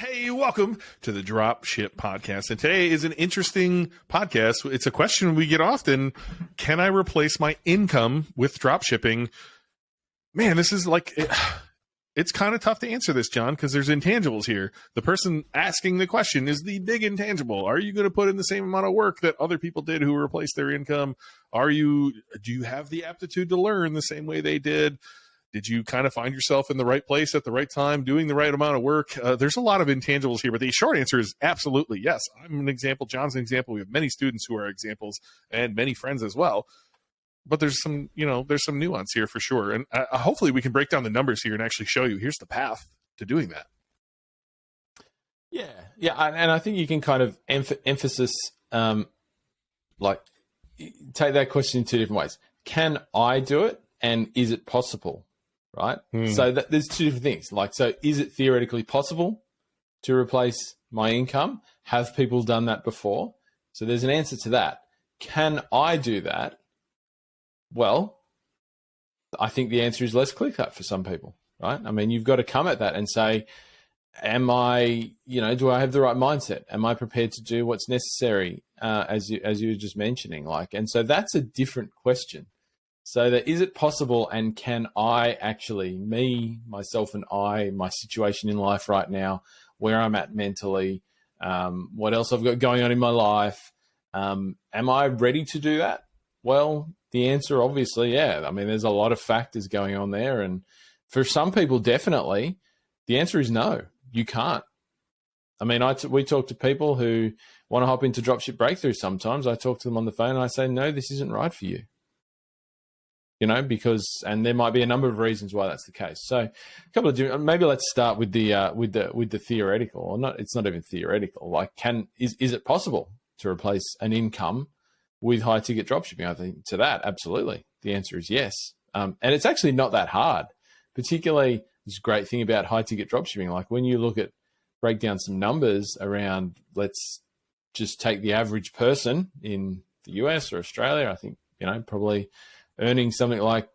Hey, welcome to the Dropship Podcast. And today is an interesting podcast. It's a question we get often. Can I replace my income with dropshipping? Man, this is like, it's kind of tough to answer this, John, because there's intangibles here. The person asking the question is the big intangible. Are you going to put in the same amount of work that other people did who replaced their income? Do you have the aptitude to learn the same way they did? Did you kind of find yourself in the right place at the right time, doing the right amount of work? There's a lot of intangibles here, but the short answer is absolutely yes. I'm an example. John's an example. We have many students who are examples and many friends as well. But there's some nuance here for sure. And hopefully we can break down the numbers here and actually show you here's the path to doing that. Yeah. And I think you can kind of emphasis, like take that question in two different ways. Can I do it? And is it possible? Right? So there's two different things. Like, so is it theoretically possible to replace my income? Have people done that before? So there's an answer to that. Can I do that? Well, I think the answer is less clear cut for some people, right? I mean, you've got to come at that and say, do I have the right mindset? Am I prepared to do what's necessary? As you were just mentioning, and so that's a different question. So that is it possible, and can I actually, myself and I, my situation in life right now, where I'm at mentally, what else I've got going on in my life, am I ready to do that? Well, the answer obviously, yeah. I mean, there's a lot of factors going on there, and for some people, definitely, the answer is no, you can't. I mean, we talk to people who want to hop into Dropship Breakthru sometimes. I talk to them on the phone and I say, no, this isn't right for you. And there might be a number of reasons why that's the case. So a couple of different, maybe let's start with the theoretical, or not. It's not even theoretical. Is it possible to replace an income with high ticket dropshipping? I think to that, absolutely. The answer is yes. And it's actually not that hard, particularly this great thing about high ticket dropshipping. Like when you break down some numbers around, let's just take the average person in the US or Australia, I think, probably earning something like,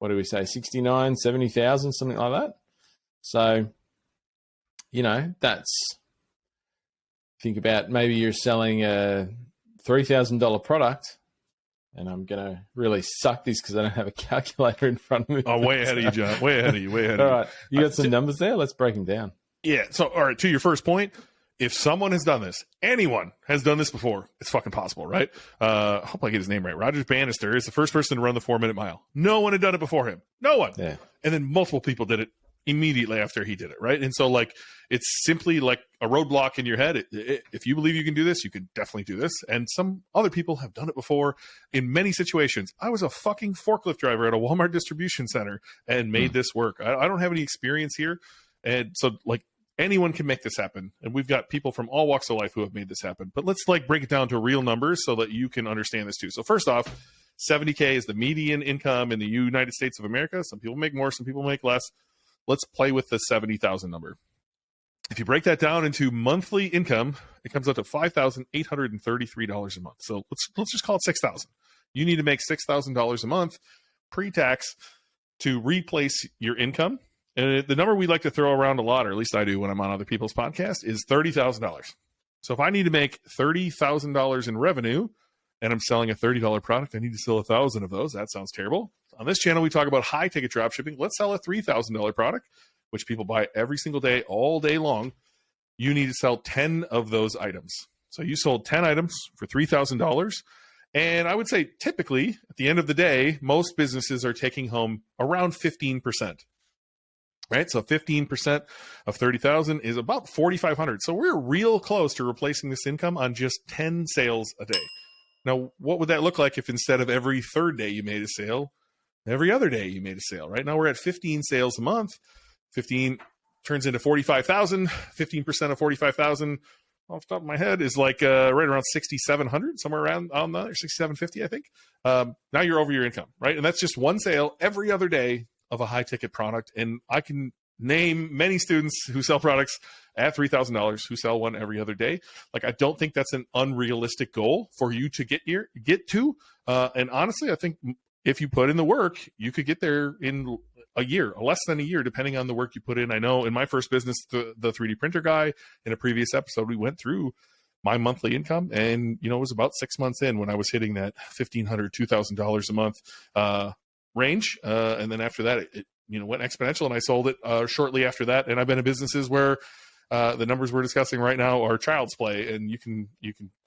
what do we say, 69, 70,000, something like that. So, think about maybe you're selling a $3,000 product, and I'm going to really suck this because I don't have a calculator in front of me. Oh, way ahead of you, John. Way ahead of you. All right. You got some numbers there? Let's break them down. Yeah. So, all right, to your first point, if someone has done this, anyone has done this before, it's fucking possible, right? I hope I get his name right. Roger Bannister is the first person to run the 4-minute mile. No one had done it before him. No one. Yeah. And then multiple people did it immediately after he did it, right? And so, it's simply like a roadblock in your head. If you believe you can do this, you can definitely do this. And some other people have done it before in many situations. I was a fucking forklift driver at a Walmart distribution center and made this work. I don't have any experience here. And so, anyone can make this happen. And we've got people from all walks of life who have made this happen. But let's break it down to real numbers so that you can understand this too. So first off, 70K is the median income in the United States of America. Some people make more, some people make less. Let's play with the 70,000 number. If you break that down into monthly income, it comes out to $5,833 a month. So let's just call it 6,000. You need to make $6,000 a month pre-tax to replace your income. And the number we like to throw around a lot, or at least I do when I'm on other people's podcasts, is $30,000. So if I need to make $30,000 in revenue and I'm selling a $30 product, I need to sell 1,000 of those. That sounds terrible. On this channel, we talk about high ticket dropshipping. Let's sell a $3,000 product, which people buy every single day, all day long. You need to sell 10 of those items. So you sold 10 items for $3,000. And I would say typically at the end of the day, most businesses are taking home around 15%. Right, so 15% of 30,000 is about 4,500. So we're real close to replacing this income on just 10 sales a day. Now, what would that look like if instead of every third day you made a sale, every other day you made a sale? Right now we're at 15 sales a month. 15 turns into 45,000. 15% of 45,000, off the top of my head, is right around 6,700, somewhere around on that, or 6,750, I think. Now you're over your income, right? And that's just one sale every other day of a high ticket product. And I can name many students who sell products at $3,000 who sell one every other day. I don't think that's an unrealistic goal for you to get to. And honestly, I think if you put in the work, you could get there in a year, less than a year, depending on the work you put in. I know in my first business, the 3D printer guy, in a previous episode, we went through my monthly income, and it was about 6 months in when I was hitting that $1,500, $2,000 a month range, and then after that, it went exponential, and I sold it shortly after that. And I've been in businesses where the numbers we're discussing right now are child's play, and you can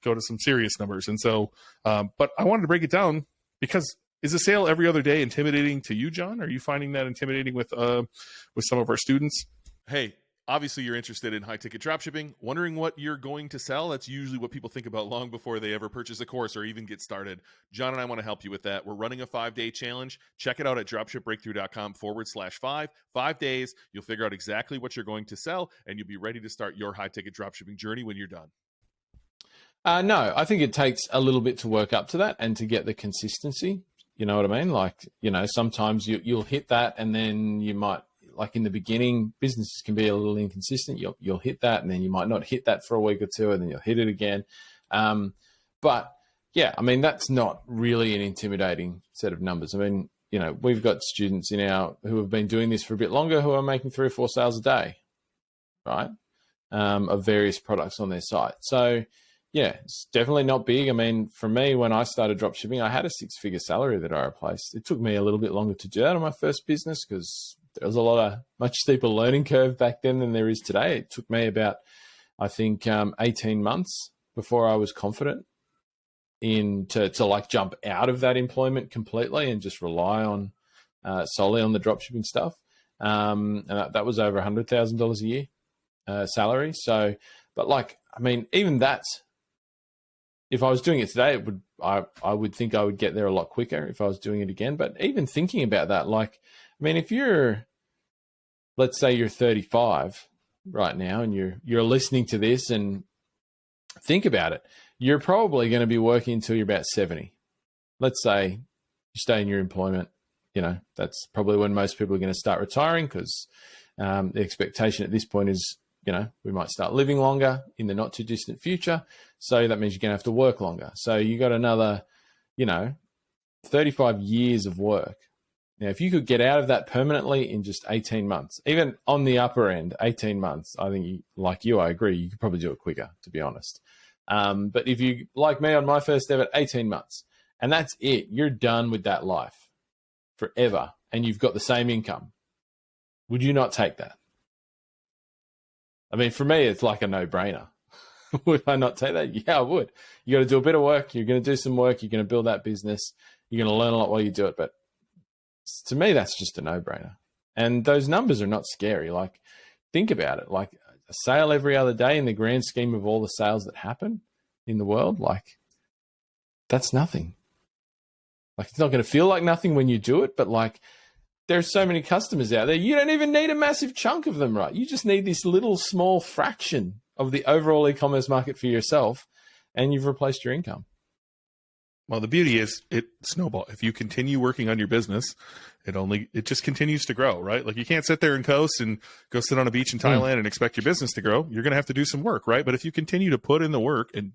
go to some serious numbers. And so, but I wanted to break it down because is a sale every other day intimidating to you, Jon? Are you finding that intimidating with some of our students? Hey, obviously you're interested in high ticket dropshipping, wondering what you're going to sell. That's usually what people think about long before they ever purchase a course or even get started. Jon and I want to help you with that. We're running a 5-day challenge. Check it out at dropshipbreakthru.com/5. 5 days. You'll figure out exactly what you're going to sell, and you'll be ready to start your high ticket dropshipping journey when you're done. No, I think it takes a little bit to work up to that and to get the consistency. You know what I mean? Like, sometimes you'll hit that, and then you might, like in the beginning, businesses can be a little inconsistent. You'll hit that, and then you might not hit that for a week or two, and then you'll hit it again. But yeah, I mean, that's not really an intimidating set of numbers. I mean, we've got students who have been doing this for a bit longer who are making 3 or 4 sales a day, right? Of various products on their site. So yeah, it's definitely not big. I mean, for me, when I started dropshipping, I had a 6-figure salary that I replaced. It took me a little bit longer to do that on my first business because there was a much steeper learning curve back then than there is today. It took me about, I think, 18 months before I was confident to like jump out of that employment completely and just rely on solely on the dropshipping stuff. And that was over $100,000 a year salary. So, but like, I mean, even that's, if I was doing it today, I would think I would get there a lot quicker if I was doing it again. But even thinking about that, like, I mean, if let's say you're 35 right now and you're listening to this and think about it, you're probably going to be working until you're about 70. Let's say you stay in your employment, that's probably when most people are going to start retiring because the expectation at this point is, we might start living longer in the not too distant future. So that means you're going to have to work longer. So you got another, 35 years of work. Now, if you could get out of that permanently in just 18 months, even on the upper end, 18 months, I think I agree, you could probably do it quicker, to be honest. But if you, like me on my first step at 18 months, and that's it, you're done with that life forever, and you've got the same income. Would you not take that? I mean, for me, it's like a no-brainer. Would I not take that? Yeah, I would. You got to do a bit of work. You're going to do some work. You're going to build that business. You're going to learn a lot while you do it. But to me, that's just a no-brainer. And those numbers are not scary. Like, think about it. Like a sale every other day in the grand scheme of all the sales that happen in the world, like that's nothing. Like, it's not going to feel like nothing when you do it, but like, there's so many customers out there. You don't even need a massive chunk of them, right? You just need this little small fraction of the overall e-commerce market for yourself, and you've replaced your income. Well, the beauty is it snowballs. If you continue working on your business, it just continues to grow, right? Like, you can't sit there and coast and go sit on a beach in Thailand and expect your business to grow. You're going to have to do some work, right? But if you continue to put in the work and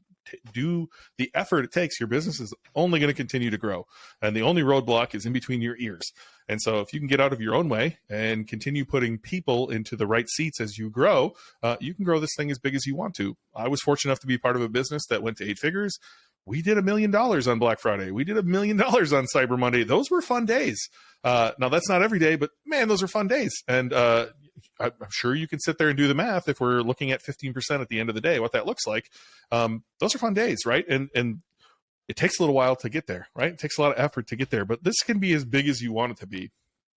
do the effort it takes, your business is only going to continue to grow. And the only roadblock is in between your ears. And so if you can get out of your own way and continue putting people into the right seats as you grow, you can grow this thing as big as you want to. I was fortunate enough to be part of a business that went to 8 figures. We did $1 million on Black Friday. We did $1 million on Cyber Monday. Those were fun days. Now, that's not every day, but man, those are fun days. And I'm sure you can sit there and do the math if we're looking at 15% at the end of the day, what that looks like. Those are fun days, right? And it takes a little while to get there, right? It takes a lot of effort to get there, but this can be as big as you want it to be.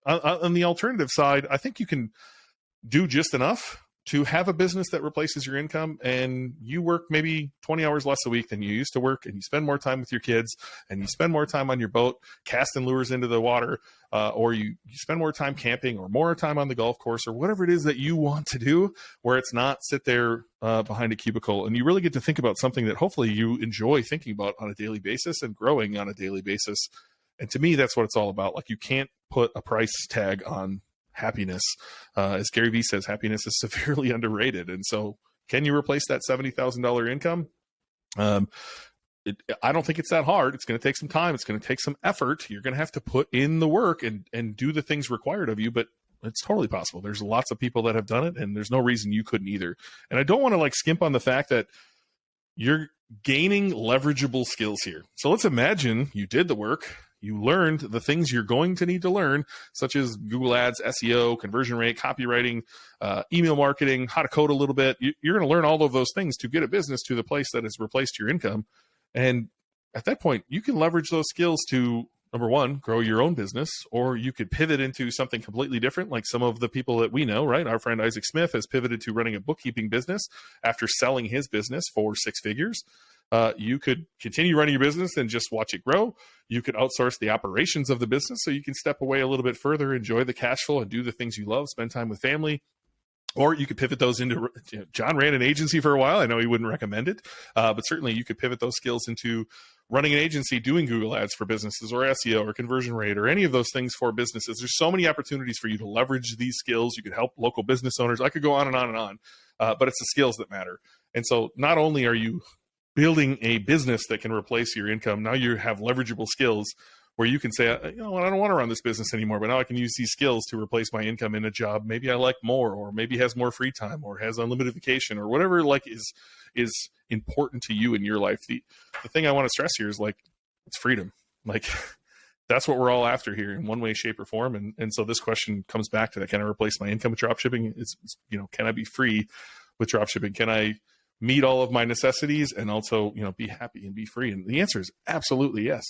On the alternative side, I think you can do just enough to have a business that replaces your income, and you work maybe 20 hours less a week than you used to work, and you spend more time with your kids, and you spend more time on your boat casting lures into the water, or you spend more time camping or more time on the golf course or whatever it is that you want to do, where it's not sit there behind a cubicle. And you really get to think about something that hopefully you enjoy thinking about on a daily basis and growing on a daily basis. And to me, that's what it's all about. Like, you can't put a price tag on happiness. As Gary Vee says, happiness is severely underrated. And so, can you replace that $70,000 income? I don't think it's that hard. It's going to take some time. It's going to take some effort. You're going to have to put in the work and do the things required of you, but it's totally possible. There's lots of people that have done it, and there's no reason you couldn't either. And I don't want to like skimp on the fact that you're gaining leverageable skills here. So let's imagine you did the work. You learned the things you're going to need to learn, such as Google Ads, SEO, conversion rate, copywriting, email marketing, how to code a little bit. You're going to learn all of those things to get a business to the place that has replaced your income. And at that point, you can leverage those skills to, number one, grow your own business, or you could pivot into something completely different, like some of the people that we know, right? Our friend Isaac Smith has pivoted to running a bookkeeping business after selling his business for 6 figures. You could continue running your business and just watch it grow. You could outsource the operations of the business so you can step away a little bit further, enjoy the cash flow, and do the things you love, spend time with family. Or you could pivot those into, John ran an agency for a while. I know he wouldn't recommend it, but certainly you could pivot those skills into running an agency, doing Google Ads for businesses, or SEO, or conversion rate, or any of those things for businesses. There's so many opportunities for you to leverage these skills. You could help local business owners. I could go on and on and on, but it's the skills that matter. And so not only are you building a business that can replace your income, now you have leverageable skills where you can say, you know what, I don't want to run this business anymore, but now I can use these skills to replace my income in a job maybe I like more, or maybe has more free time, or has unlimited vacation, or whatever like is important to you in your life. The thing I want to stress here is like, it's freedom. Like that's what we're all after here in one way, shape, or form. And so this question comes back to that. Can I replace my income with dropshipping? It's can I be free with dropshipping? Can I meet all of my necessities and also, be happy and be free? And the answer is absolutely yes.